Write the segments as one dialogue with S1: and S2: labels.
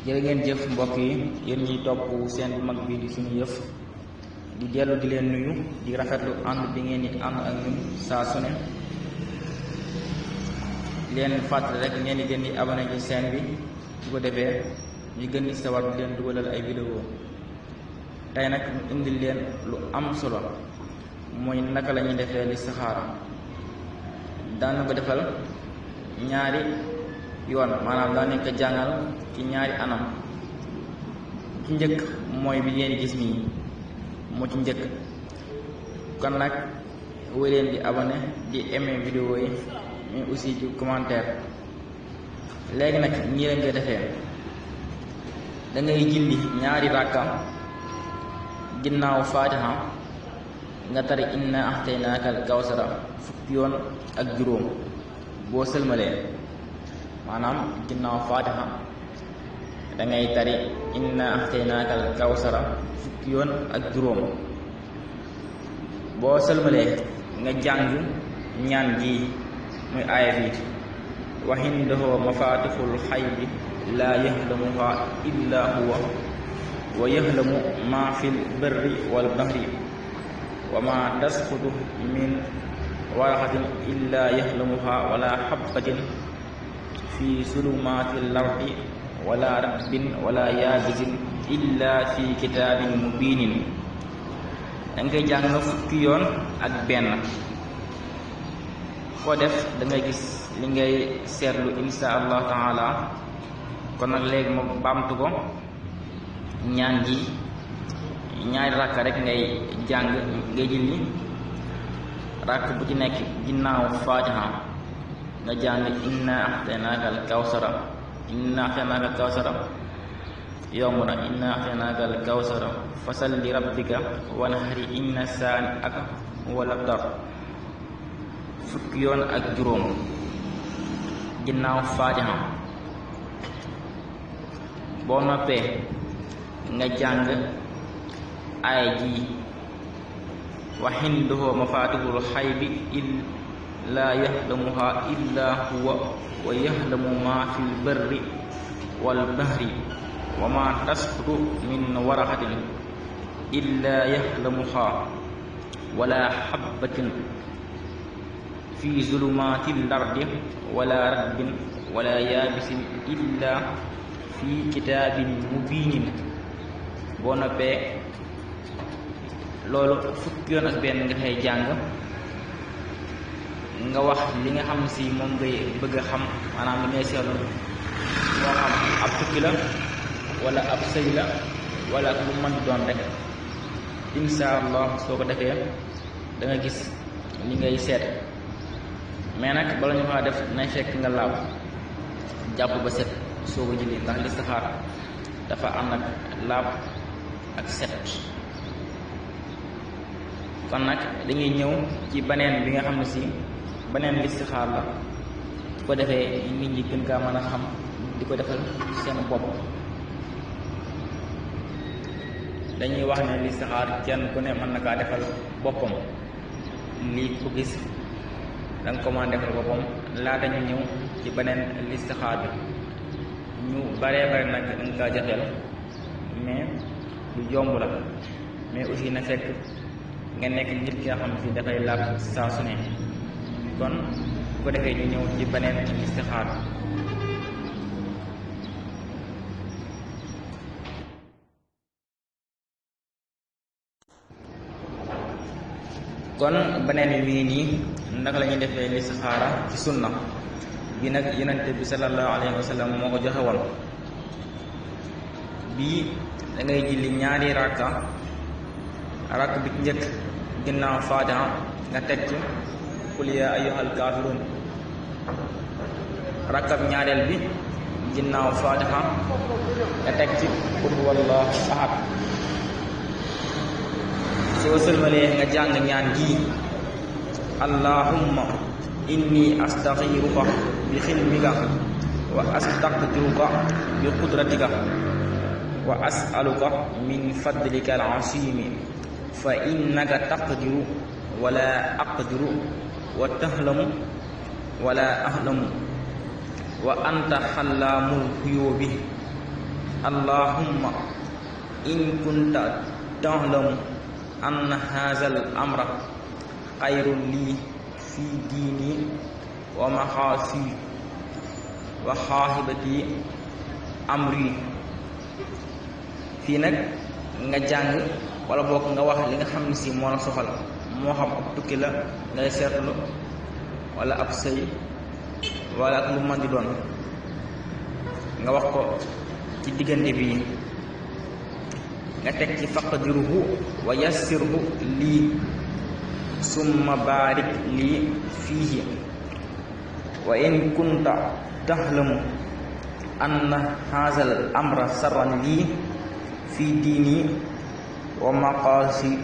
S1: jërë ngeen jëf mbokk yi yéen ñiy topp seen bu mag bi di Sunu Yëf di dellu di leen nuyu di rafetlu ànd bi ngeen di ànd ak ñun saa su ne leen fàttali rek ngeen di gën di abonné ci chaîne bi su ko defee ñu gën di sawar di leen dugalal ay vidéo tey nag ñu indil leen lu am solo mooy naka la ñuy defee listixaara daanu ko defal ñaari yoon maanaam daa nekk jàngal ci ñaari anam ci njëkk mooy bi ngeen gis nii moo ci njëkk kon nag wéy leen di abonné di aimer vidéo yi mais aussi ci commentaire. léegi nag nii lañ koy defee da ngay julli ñaari ràkka ginnaaw faatiha nga tari inna axtaynaakal kawsara fukki yoon ak juróom boo sëlmalee maanaam ginnaaw faatiha da ngay tari inna axtaynaakal kawsara fukki yoon ak juróom boo sëlmalee nga jàng ñaan gi muy aaya bi wa indahu mafatixul xaybi laa yaxlamuha illa huwa wa yaxlamu ma fil barri wal bahri wa ma tasqutu min waraqatin illa yaxlamuha wala xabbatin fi sulumatil ardi wala rabbin wala yaabisin illa fi kitaabin mubinin. da ngay jàng fukki yoon ak benn ko def da ngay gis li ngay seetlu insha allah taala. kon nag léegi ma baamtu ko ñaan gi ñaari ràkk rek ngay jàng ngay julli ràkk bu ci nekk ginnaaw faatiha nga jàng inna axtaynaakal kawsara inna axtaynaakal kawsara yomb na inna axtaynaakal kawsara fasalli rabbika wanhari inna saani ak wala tar fukki yoon ak juróom ginnaaw faatiha. boo noppee nga jàng aaya ji wa indahu mafatixul xaybi laa yaxlamuha illa huwa wa yaxlamu ma fil barri wal bahri wa ma tasqutu min waraqatin illa yaxlamuha wala xabbatin fi zulumatil ardi wala rabbin wala yaabisin illa fi kitaabin mubinin. boo noppee loolu fukki yoon ak benn nga xëy jàng nga wax li nga xam si moom ngay bëgg a xam maanaam li ngay seetlu moo xam ab tukki la wala ab sëy la wala ak lu mën doon rek insha allah soo ko defee da nga gis li ngay seet. mais nag bala ñu faa def nay fekk nga laab jàpp ba set soo ko julli ndax listixaar dafa am nag laab ak set. kon nag dañuy ñëw ci beneen bi nga xam ne si beneen listixaar la su ko defee nit ñi gën kaa mën a xam di ko defal seen bopp. dañuy wax ne listixaar kenn ku ne mën na kaa defal boppam lii ku gis danga ko mën a defal boppam. laata ñu ñëw ci beneen listixaar bi ñu baree bare nag dañ kaa jafeel mais lu yomb la mais aussi na fekk nga nekk nit ki nga xam si dafay laab saa su ne. kon bu ko defee ñu ñëw ci beneen listixaar. kon beneen bi mi ngi nii naka la ñuy defee listixaara ci sunna bi nag yonente bi sallallahu alayhi wa sallam moo ko joxe woon. bii da ngay julli ñaari ràkka ràkk bi ci njëkk ginnaaw faatiha nga teg ci qul yaa ayyuhal kaafiruun. ràkkab ñaareel bi ginnaaw faatiha nga teg ci qul huwallaahu ahad. soo sëlmalee nga jàng ñaan gi allahumma inni astaxiruka bi xilmika wa astaqdiruka bi qudratika wa as'aluka min fadlika al-azimi fa innaka taqdiru wala aqdiru wa tahlamu wala ahlamu wa anta xallaamul xuyuubi allahumma in kunta ta'lamu anna hazal amra xayrun lii fi diini wa maxaasi wa xaahibati amri. fii nag nga jàng wala boog nga wax li nga xam ne si moo la soxal, moo xam ab tukki la ngay seetlu wala ab sëy wala ak lu mën di doon, nga wax ko ci diggante bi. nga teg ci faqdirhu wa yassirhu lii summa baarik lii fiihi wa in kunta tahlamu anna haazal amra sarran lii fi diini wa maqaasi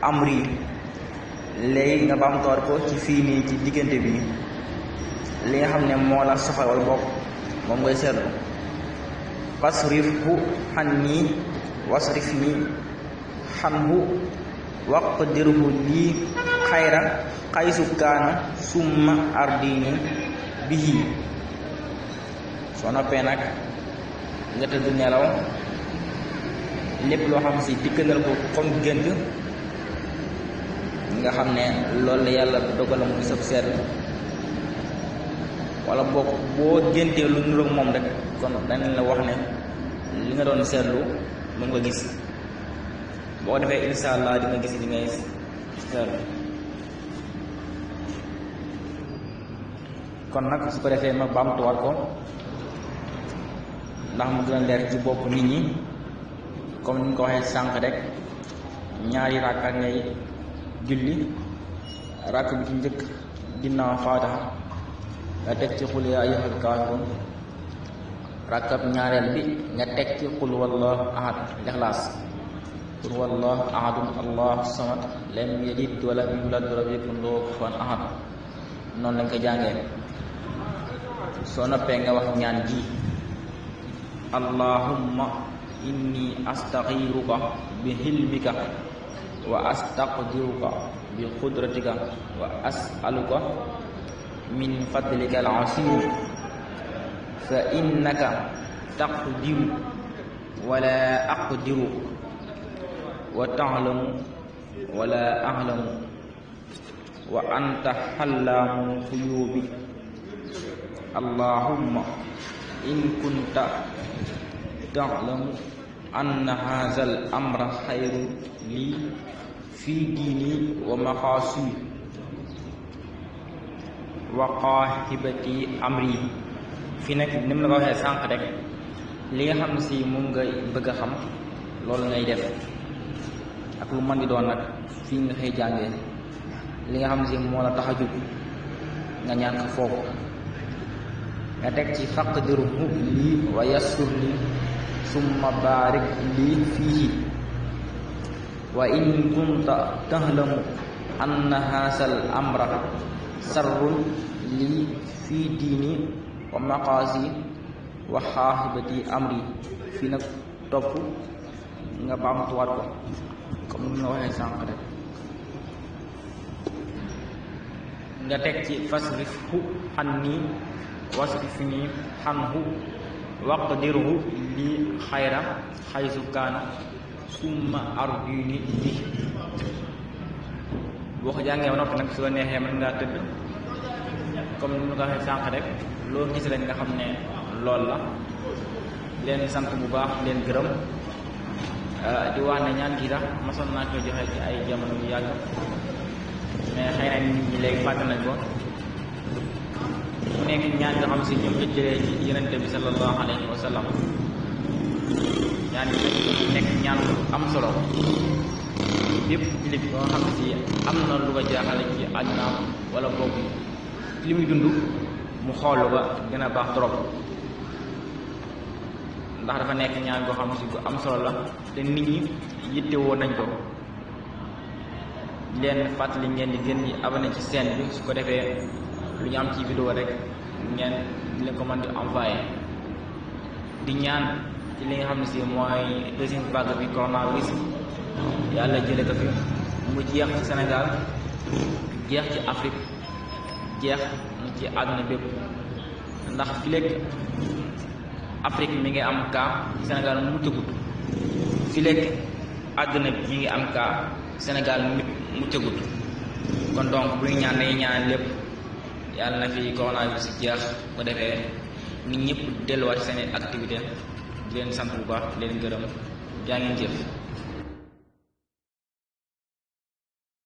S1: amri. léegi nga baamtuwaat ko ci fii nii ci diggante bi li nga xam ne moo la soxal wala bokk moom ngay seetlu. fasrifhu xannii wasrifnii xanhu waqdirhu lii xayra xaysu kaana summa ardini bihi. soo noppee nag nga tëdd nelaw, lépp loo xam si dikkandal ko comme gént nga xam ne loolu la yàlla dogalam muy sab seet, wala bokk boo géntee lu niroog moom rek kon danañ la wax ne li nga doon seetlu moom nga gis. boo defee insha allah di nga gis li ngay seetlu. kon nag su ko defee ma baamtuwaat ko ndax mu gën a leer ci bopp nit ñi. comme ni ñu ko waxee sànq rek, ñaari ràkka ngay julli. ràkk bi ci njëkk ginnaaw faatiha nga teg ci xul yaa ayyuhal kaafiruun. ràkkab ñaareel bi nga teg ci xul wallahu ahad lixlaas. xul wallahu ahadun allahu samad lam yalid walam yulad walam yakun lahu kufuwan ahad. noonu lañ ko jàngee. soo noppee nga wax ñaan ji: allahumma inni astaxiruka bi hilmika wa astaqdiruka bi qudratika wa as'aluka min fadlika al-aziim fa innaka taqdiru wala aqdiru wa ta'lamu wala a'lamu wa anta allaamul ghuyuubi. allahumma in kunta ta'lamu anna haazal amra xayrun lii fii diini wa maxaasi wa qaahibati amri. fii nag ni mu la ko waxee sànq rek, li nga xam si moom nga bëgg a xam loolu ngay def ak lu mën di doon nag fii nga xëy jàngee li nga xam si moo la tax a jóg nga ñaan ko foofu. nga teg ci faqdirhu lii wa yassir lii summa baarik lii fiihi wa in kunta tahlamu anna haazal amra sarrun lii fii diini wa maqaasi wa xaahibati amri. fii nag topp nga baamtuwaat ko comme ni nga waxee sànq rek. nga teg ci fasrifhu xannii wasrifnii xanhu waqdirhu lii xayra xaysu kaana summa ardini bi. boo ko jàngee ba noppi nag su la neexee mën ngaa tëdd comme ni ñu ko waxee sànq rek. loo gis rek nga xam ne lool la. leen sant bu baax leen gërëm di wax ne ñaan gi sax masoon naa ko joxe ci ay jamono yu yàgg, mais xëy na nit ñi léegi fàtte nañ ko. mu nekk ñaan nga xam si ñoom ko jëlee ci yonente bi sallallahu alayhi wa sallam. ñaan gi nekk ñaan lu am solo. bépp jullit boo xam si am na lu ko jaaxale ci àddinaam wala boobu li muy dund mu xool ba gën a baax trop, ndax dafa nekk ñaan goo xam si bu am solo la te nit ñi yittewoo nañ ko. leen fàttali ngeen di gën di abonné ci chaîne bi, su ko defee lu ñu am ci vidéo rek ngeen di leen ko mën di envoyé. di ñaan ci li nga xam ne si mooy deuxième vague bi coronavirus yàlla jële ko fi mu jeex ci Sénégal, jeex ci Afrique, jeex ci àdduna bépp. ndax fi lekk Afrique mi ngi am cas, Sénégal muccagut. fi lekk àdduna bi mi ngi am cas, Sénégal muccagut. kon donc bu ñu ñaan dañuy ñaan lépp yàlla na fi coronavirus jeex bu defee nit ñëpp delluwaat seen activité di leen sant bu baax di leen gërëm jaa ngeen jëf.